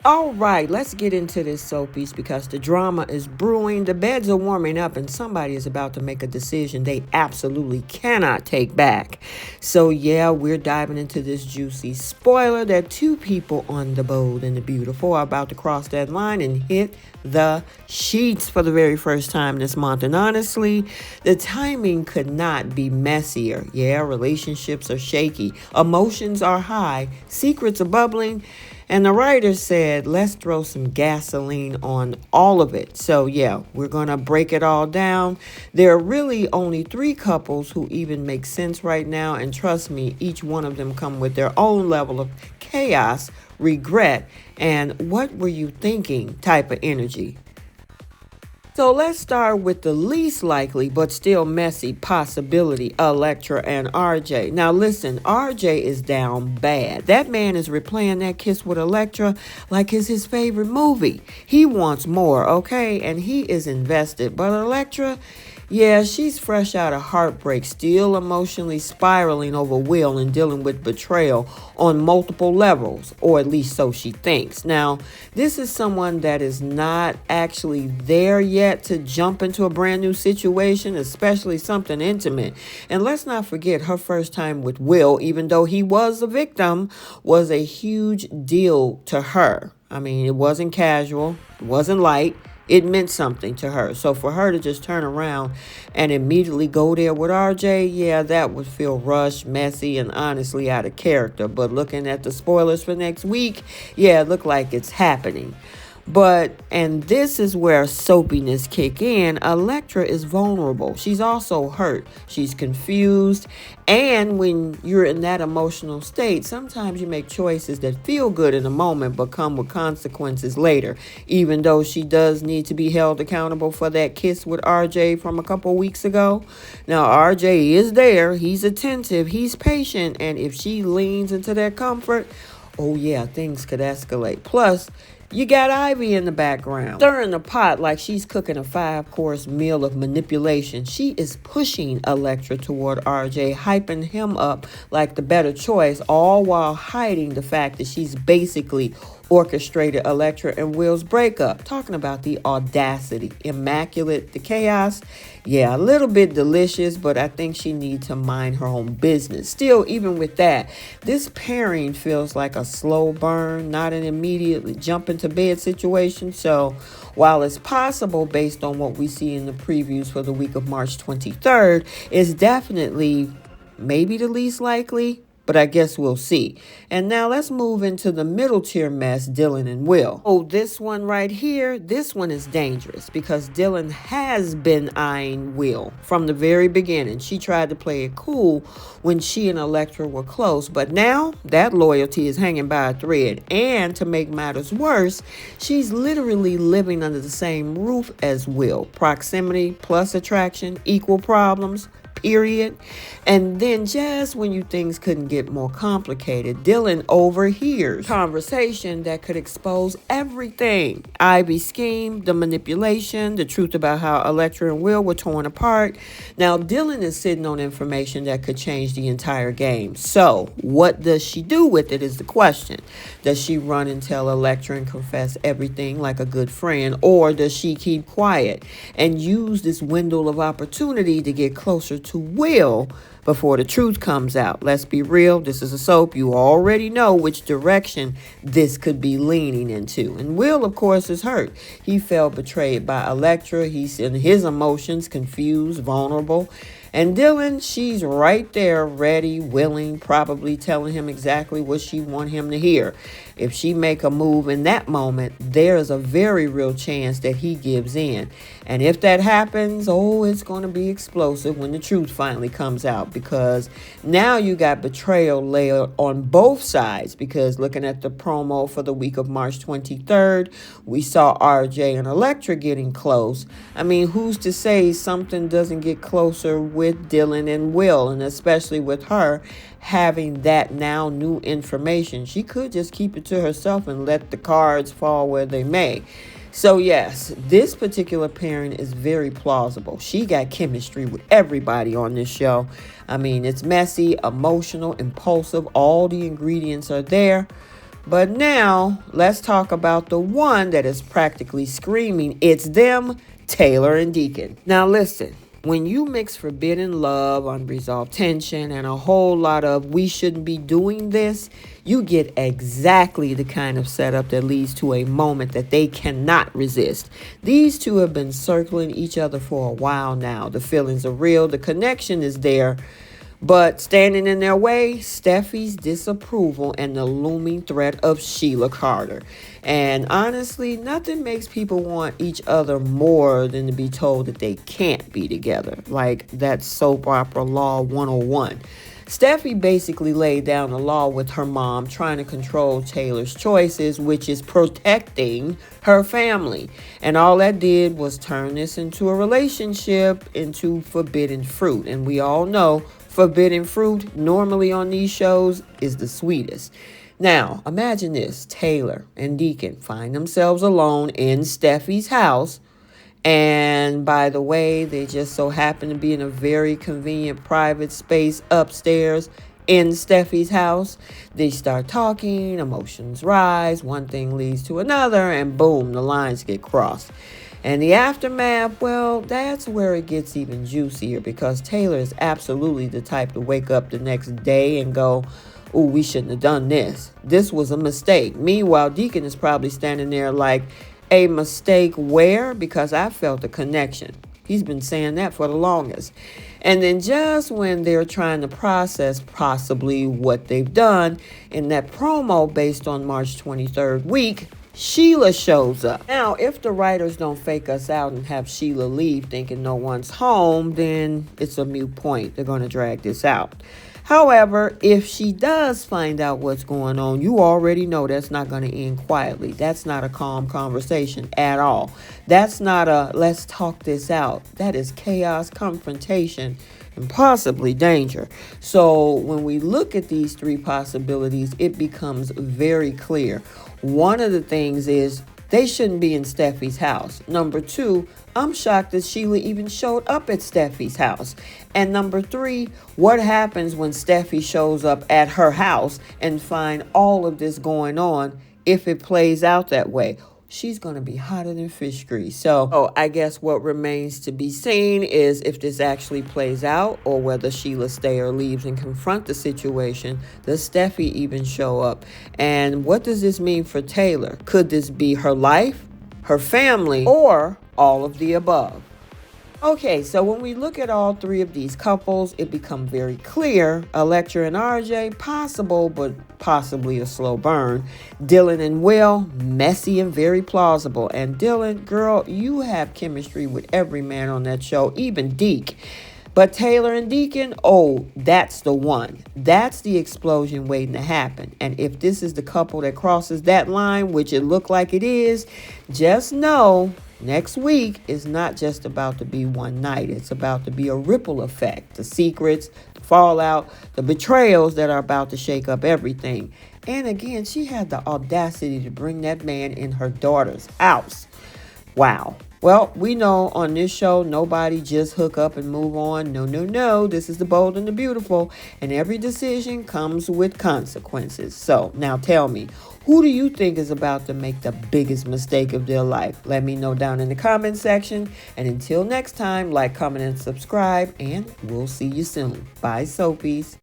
All right, let's get into this soapies because the drama is brewing, the beds are warming up, and somebody is about to make a decision they absolutely cannot take back. So, yeah, we're diving into this juicy spoiler that two people on the bold and the beautiful are about to cross that line and hit the sheets for the very first time this month. And honestly, the timing could not be messier. Yeah, relationships are shaky, emotions are high, secrets are bubbling. And the writer said, let's throw some gasoline on all of it. So, yeah, we're going to break it all down. There are really only three couples who even make sense right now. And trust me, each one of them come with their own level of chaos, regret, and what were you thinking type of energy. So let's start with the least likely but still messy possibility, Electra and RJ. Now listen, RJ is down bad. That man is replaying that kiss with Electra like it's his favorite movie. He wants more, okay? And he is invested. But Electra, yeah, she's fresh out of heartbreak, still emotionally spiraling over Will and dealing with betrayal on multiple levels, or at least so she thinks. Now, this is someone that is not actually there yet to jump into a brand new situation, especially something intimate. And let's not forget her first time with Will, even though he was a victim, was a huge deal to her. I mean, it wasn't casual, it wasn't light. It meant something to her. So for her to just turn around and immediately go there with RJ, yeah, that would feel rushed, messy, and honestly out of character. But looking at the spoilers for next week, yeah, it looked like it's happening. But, and this is where soapiness kick in, Electra is vulnerable. She's also hurt. She's confused. And when you're in that emotional state, sometimes you make choices that feel good in the moment but come with consequences later. Even though she does need to be held accountable for that kiss with RJ from a couple weeks ago. Now, RJ is there. He's attentive. He's patient. And if she leans into that comfort, oh yeah, things could escalate. Plus, you got Ivy in the background, stirring the pot like she's cooking a 5-course meal of manipulation. She is pushing Electra toward RJ, hyping him up like the better choice, all while hiding the fact that she's basically orchestrated Electra and Will's breakup. Talking about the audacity. Immaculate, the chaos. Yeah, a little bit delicious, but I think she needs to mind her own business. Still, even with that, this pairing feels like a slow burn, not an immediately jump into bed situation. So while it's possible based on what we see in the previews for the week of March 23rd, it's definitely maybe the least likely, but I guess we'll see. And now let's move into the middle tier mess, Dylan and Will. Oh, this one right here, this one is dangerous because Dylan has been eyeing Will from the very beginning. She tried to play it cool when she and Electra were close, but now that loyalty is hanging by a thread. And to make matters worse, she's literally living under the same roof as Will. Proximity plus attraction, equal problems. Period. And then just when you things couldn't get more complicated, Dylan overhears conversation that could expose everything. Ivy's scheme, the manipulation, the truth about how Electra and Will were torn apart. Now Dylan is sitting on information that could change the entire game. So what does she do with it is the question. Does she run and tell Electra and confess everything like a good friend, or does she keep quiet and use this window of opportunity to get closer to Will before the truth comes out? Let's be real. This is a soap. You already know which direction this could be leaning into. And Will, of course, is hurt. He felt betrayed by Electra. He's in his emotions, confused, vulnerable. And Dylan, she's right there, ready, willing, probably telling him exactly what she wants him to hear. If she make a move in that moment, there is a very real chance that he gives in. And if that happens, oh, it's going to be explosive when the truth finally comes out, because now you got betrayal layered on both sides. Because looking at the promo for the week of March 23rd, we saw RJ and Electra getting close. I mean, who's to say something doesn't get closer with Dylan and Will, and especially with her having that now new information. She could just keep it to herself and let the cards fall where they may. So yes, this particular pairing is very plausible. She got chemistry with everybody on this show. I mean, it's messy, emotional, impulsive. All the ingredients are there. But now let's talk about the one that is practically screaming, it's them, Taylor and Deacon. Now listen, when you mix forbidden love, unresolved tension, and a whole lot of we shouldn't be doing this, you get exactly the kind of setup that leads to a moment that they cannot resist. These two have been circling each other for a while now. The feelings are real, the connection is there. But standing in their way, Steffi's disapproval and the looming threat of Sheila Carter. And honestly, nothing makes people want each other more than to be told that they can't be together. Like that soap opera Law 101. Steffy basically laid down the law with her mom, trying to control Taylor's choices, which is protecting her family. And all that did was turn this into a relationship, into forbidden fruit. And we all know forbidden fruit normally on these shows is the sweetest. Now, imagine this. Taylor and Deacon find themselves alone in Steffi's house. And by the way, they just so happen to be in a very convenient private space upstairs in Steffi's house. They start talking, emotions rise, one thing leads to another, and boom, the lines get crossed. And the aftermath, well, that's where it gets even juicier, because Taylor is absolutely the type to wake up the next day and go, oh, we shouldn't have done this. This was a mistake. Meanwhile, Deacon is probably standing there like, a mistake where? Because I felt a connection. He's been saying that for the longest. And then just when they're trying to process possibly what they've done in that promo based on March 23rd week, Sheila shows up. Now, if the writers don't fake us out and have Sheila leave thinking no one's home, then it's a moot point. They're going to drag this out. However, if she does find out what's going on, you already know that's not going to end quietly. That's not a calm conversation at all. That's not a let's talk this out. That is chaos, confrontation, and possibly danger. So when we look at these three possibilities, it becomes very clear. One of the things is they shouldn't be in Steffi's house. Number two, I'm shocked that Sheila even showed up at Steffi's house. And number three, what happens when Steffi shows up at her house and find all of this going on if it plays out that way? She's going to be hotter than fish grease. So I guess what remains to be seen is if this actually plays out, or whether Sheila stays or leaves and confront the situation. Does Steffi even show up? And what does this mean for Taylor? Could this be her life, her family, or all of the above? Okay, so when we look at all three of these couples, it becomes very clear. Electra and RJ, possible, but possibly a slow burn. Dylan and Will, messy and very plausible. And Dylan, girl, you have chemistry with every man on that show, even Deke. But Taylor and Deacon, oh, that's the one. That's the explosion waiting to happen. And if this is the couple that crosses that line, which it looked like it is, just know next week is not just about to be one night. It's about to be a ripple effect. The secrets, the fallout, the betrayals that are about to shake up everything. And again, she had the audacity to bring that man in her daughter's house. Wow. Well, we know on this show, nobody just hook up and move on. No, no, no. This is the bold and the beautiful. And every decision comes with consequences. So now tell me, who do you think is about to make the biggest mistake of their life? Let me know down in the comment section. And until next time, like, comment, and subscribe. And we'll see you soon. Bye, Soapies.